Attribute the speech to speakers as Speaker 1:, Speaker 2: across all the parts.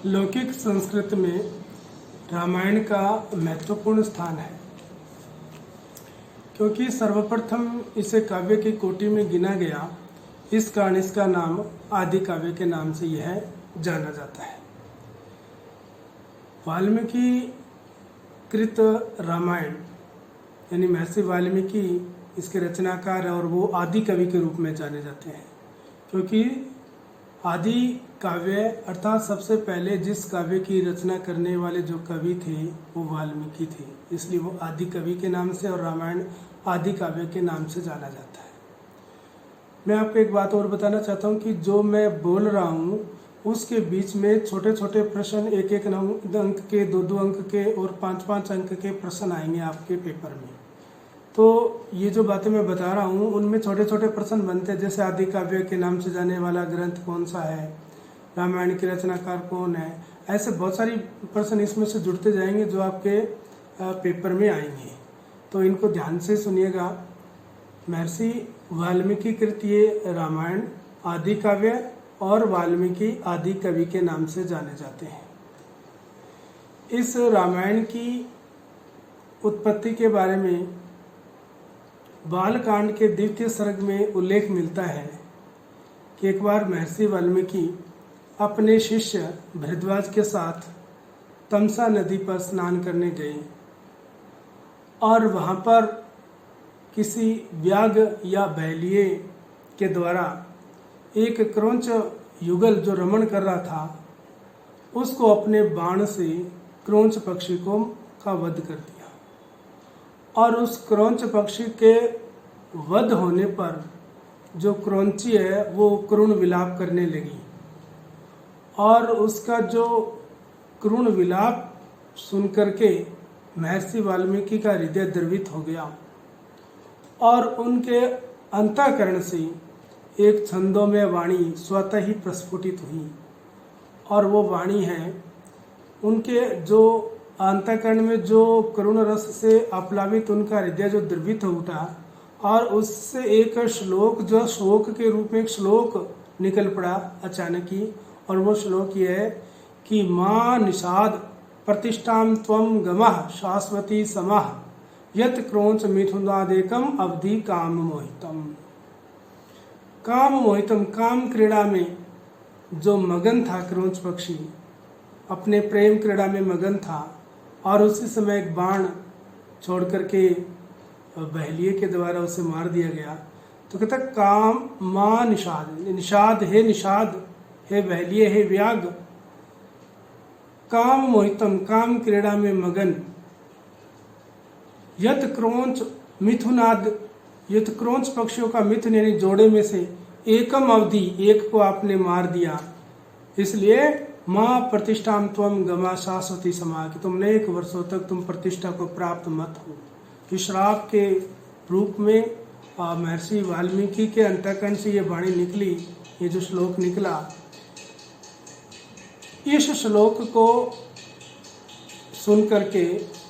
Speaker 1: लौकिक संस्कृत में रामायण का महत्वपूर्ण स्थान है, क्योंकि सर्वप्रथम इसे काव्य की कोटि में गिना गया। इस कारण इसका नाम आदि काव्य के नाम से यह जाना जाता है। वाल्मीकि कृत रामायण यानी महर्षि वाल्मीकि इसके रचनाकार और वो आदि कवि के रूप में जाने जाते हैं, क्योंकि आदि काव्य अर्थात सबसे पहले जिस काव्य की रचना करने वाले जो कवि थे वो वाल्मीकि थे, इसलिए वो आदि कवि के नाम से और रामायण आदि काव्य के नाम से जाना जाता है। मैं आपको एक बात और बताना चाहता हूँ कि जो मैं बोल रहा हूँ उसके बीच में छोटे छोटे प्रश्न, एक एक अंक के, दो दो अंक के और पाँच पाँच अंक के प्रश्न आएंगे आपके पेपर में। तो ये जो बातें मैं बता रहा हूँ उनमें छोटे छोटे प्रश्न बनते हैं, जैसे आदि काव्य के नाम से जाने वाला ग्रंथ कौन सा है, रामायण के रचनाकार कौन है, ऐसे बहुत सारी प्रश्न इसमें से जुड़ते जाएंगे जो आपके पेपर में आएंगे। तो इनको ध्यान से सुनिएगा। महर्षि वाल्मीकि कृत ये रामायण आदि काव्य और वाल्मीकि आदि कवि के नाम से जाने जाते हैं। इस रामायण की उत्पत्ति के बारे में बालकांड के द्वितीय सर्ग में उल्लेख मिलता है कि एक बार महर्षि वाल्मीकि अपने शिष्य भरद्वाज के साथ तमसा नदी पर स्नान करने गए और वहाँ पर किसी व्याघ्र या बैलिए के द्वारा एक क्रौंच युगल जो रमण कर रहा था उसको अपने बाण से क्रौंच पक्षी का वध कर दिया, और उस क्रौंच पक्षी के वध होने पर जो क्रौंची है वो करुण विलाप करने लगी, और उसका जो करुण विलाप सुन करके महर्षि वाल्मीकि का हृदय द्रवित हो गया और उनके अंतःकरण से एक छंदोमय वाणी स्वतः ही प्रस्फुटित हुई। और वो वाणी है उनके जो अंतःकरण में जो करुण रस से आप्लावित उनका हृदय जो द्रवित हो उठा, और उससे एक श्लोक जो शोक के रूप में एक श्लोक निकल पड़ा अचानक ही, और वो श्लोक ये है कि माँ निषाद प्रतिष्ठाम त्वम गमः शाश्वती समः यत क्रौंच मिथुनादेकम अवधि काम मोहितम। काम मोहितम, काम क्रीड़ा में जो मगन था क्रौंच पक्षी, अपने प्रेम क्रीड़ा में मगन था, और उसी समय एक बाण छोड़ करके बहलिए के द्वारा उसे मार दिया गया। तो कहता काम माँ निषाद, निषाद हे निषाद, हे बहलिए, हे व्याघ्र, काम मोहितम, काम क्रीड़ा में मगन, यत क्रौंच मिथुनाद, यत क्रौंच पक्षियों का मिथुन यानी जोड़े में से एकम अवधि, एक को आपने मार दिया, इसलिए माँ प्रतिष्ठाम त्वम गमा शाश्वती समा, कि तुम अनेक वर्षों तक तुम प्रतिष्ठा को प्राप्त मत हो। कि श्राप के रूप में महर्षि वाल्मीकि के अंतःकरण से ये वाणी निकली, ये जो श्लोक निकला, इस श्लोक को सुन करके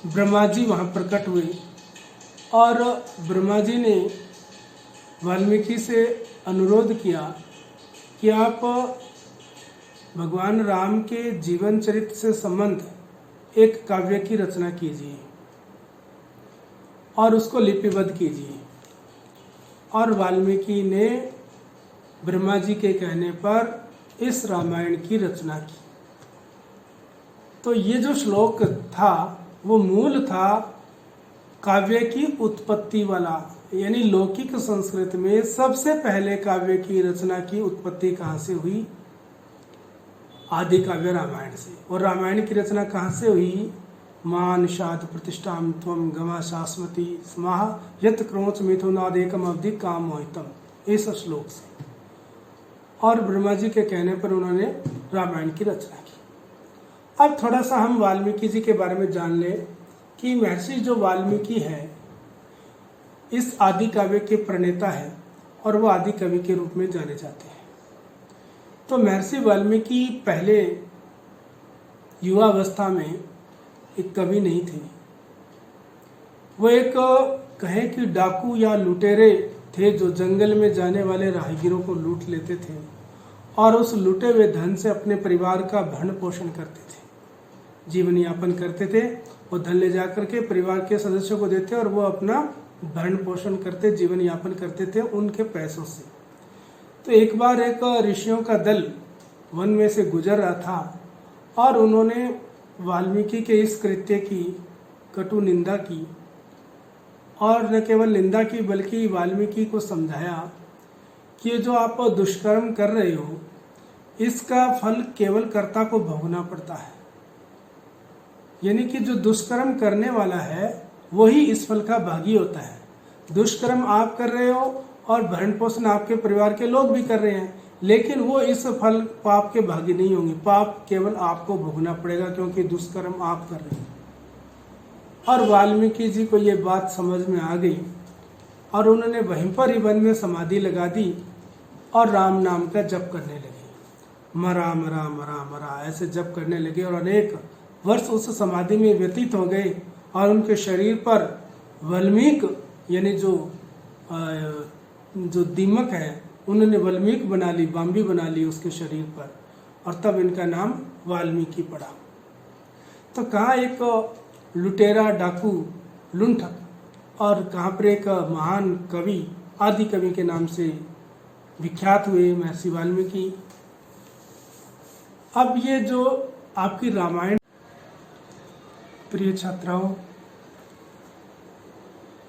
Speaker 1: ब्रह्मा जी वहाँ प्रकट हुए, और ब्रह्मा जी ने वाल्मीकि से अनुरोध किया कि आप भगवान राम के जीवन चरित्र से संबंध एक काव्य की रचना कीजिए और उसको लिपिबद्ध कीजिए। और वाल्मीकि ने ब्रह्मा जी के कहने पर इस रामायण की रचना की। तो ये जो श्लोक था वो मूल था काव्य की उत्पत्ति वाला, यानी लौकिक संस्कृत में सबसे पहले काव्य की रचना की उत्पत्ति कहाँ से हुई? आदि काव्य रामायण से। और रामायण की रचना कहाँ से हुई? माँ निषाद प्रतिष्ठाम त्वम गमा शाश्वती समाह यत क्रौंच मिथुनादेकम अवधि काम मोहितम, इस श्लोक से। और ब्रह्मा जी के कहने पर उन्होंने रामायण की रचना की। अब थोड़ा सा हम वाल्मीकि जी के बारे में जान लें कि महर्षि जो वाल्मीकि है इस आदि काव्य के प्रणेता है और वो आदि कवि के रूप में जाने जाते हैं। तो महर्षि वाल्मीकि पहले युवावस्था में एक कवि नहीं थे, वो एक कहें कि डाकू या लुटेरे थे जो जंगल में जाने वाले राहगीरों को लूट लेते थे और उस लूटे हुए धन से अपने परिवार का भरण पोषण करते थे, जीवन यापन करते थे। वो धन ले जाकर के परिवार के सदस्यों को देते और वो अपना भरण पोषण करते, जीवन यापन करते थे उनके पैसों से। तो एक बार एक ऋषियों का दल वन में से गुजर रहा था और उन्होंने वाल्मीकि के इस कृत्य की कटु निंदा की, और न केवल निंदा की बल्कि वाल्मीकि को समझाया कि ये जो आप दुष्कर्म कर रहे हो इसका फल केवल कर्ता को भोगना पड़ता है। यानी कि जो दुष्कर्म करने वाला है वही इस फल का भागी होता है। दुष्कर्म आप कर रहे हो और भरण पोषण आपके परिवार के लोग भी कर रहे हैं, लेकिन वो इस फल पाप के भागी नहीं होंगे। पाप केवल आपको भोगना पड़ेगा क्योंकि दुष्कर्म आप कर रहे हैं। और वाल्मीकि जी को ये बात समझ में आ गई और उन्होंने वहीं पर ही वन में समाधि लगा दी और राम नाम का जप करने लगे। मरा मरा मरा मरा ऐसे जप करने लगे और अनेक वर्ष उस समाधि में व्यतीत हो गए और उनके शरीर पर वल्मीक यानी जो दीमक है उन्होंने वल्मीक बना ली, बाम्बी बना ली उसके शरीर पर, और तब इनका नाम वाल्मीकि पड़ा। तो कहाँ एक लुटेरा, डाकू, लुंठक और कहाँ पर एक महान कवि, आदि कवि के नाम से विख्यात हुए महर्षि वाल्मीकि। अब ये जो आपकी रामायण, प्रिय छात्राओं,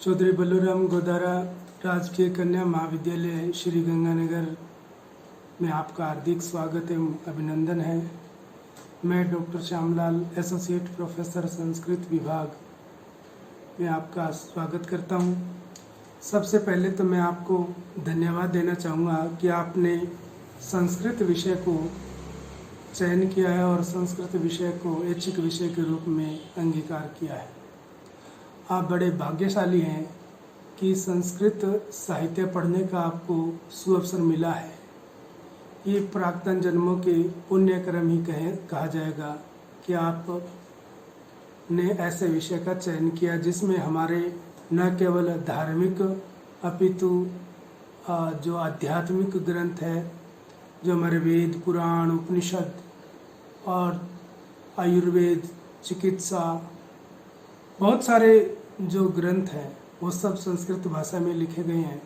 Speaker 1: चौधरी बल्लूराम गोदारा राजकीय कन्या महाविद्यालय श्री गंगानगर में आपका हार्दिक स्वागत एवं अभिनंदन है। मैं doctor Shyamlal, associate professor Sanskrit विभाग में आपका स्वागत करता हूं। सबसे पहले तो मैं आपको धन्यवाद देना चाहूँगा कि आपने संस्कृत विषय को चयन किया है और संस्कृत विषय को ऐच्छिक विषय के रूप में अंगीकार किया है। आप बड़े भाग्यशाली हैं कि संस्कृत साहित्य पढ़ने का आपको सुअवसर मिला है। ये प्राक्तन जन्मों के पुण्यक्रम ही कहा जाएगा कि आप ने ऐसे विषय का चयन किया जिसमें हमारे न केवल धार्मिक अपितु जो आध्यात्मिक ग्रंथ है, जो हमारे वेद, पुराण, उपनिषद और आयुर्वेद, चिकित्सा, बहुत सारे जो ग्रंथ हैं वो सब संस्कृत भाषा में लिखे गए हैं।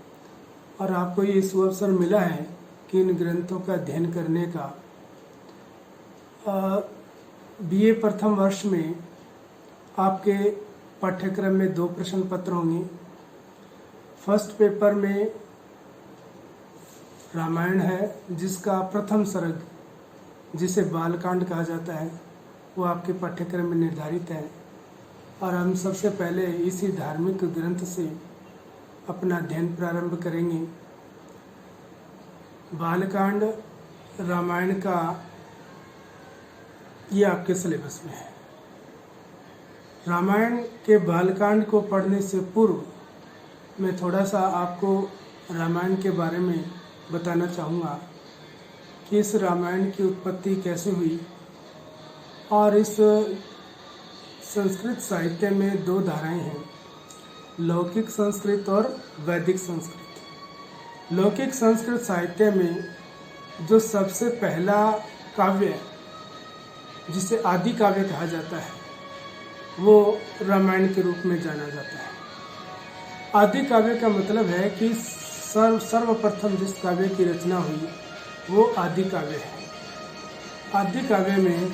Speaker 1: और आपको ये सुअवसर मिला है कि इन ग्रंथों का अध्ययन करने का। बीए प्रथम वर्ष में आपके पाठ्यक्रम में 2 प्रश्न पत्र होंगे। फर्स्ट पेपर में रामायण है जिसका प्रथम सर्ग, जिसे बालकांड कहा जाता है, वो आपके पाठ्यक्रम में निर्धारित है। और हम सबसे पहले इसी धार्मिक ग्रंथ से अपना अध्ययन प्रारंभ करेंगे। बालकांड रामायण का ये आपके सिलेबस में है। रामायण के बालकांड को पढ़ने से पूर्व मैं थोड़ा सा आपको रामायण के बारे में बताना चाहूँगा कि इस रामायण की उत्पत्ति कैसे हुई। और इस संस्कृत साहित्य में 2 धाराएं हैं, लौकिक संस्कृत और वैदिक संस्कृत। लौकिक संस्कृत साहित्य में जो सबसे पहला काव्य, जिसे आदि काव्य कहा जाता है, वो रामायण के रूप में जाना जाता है। आदि काव्य का मतलब है कि सर्वप्रथम जिस काव्य की रचना हुई वो आदि काव्य है। आदि काव्य में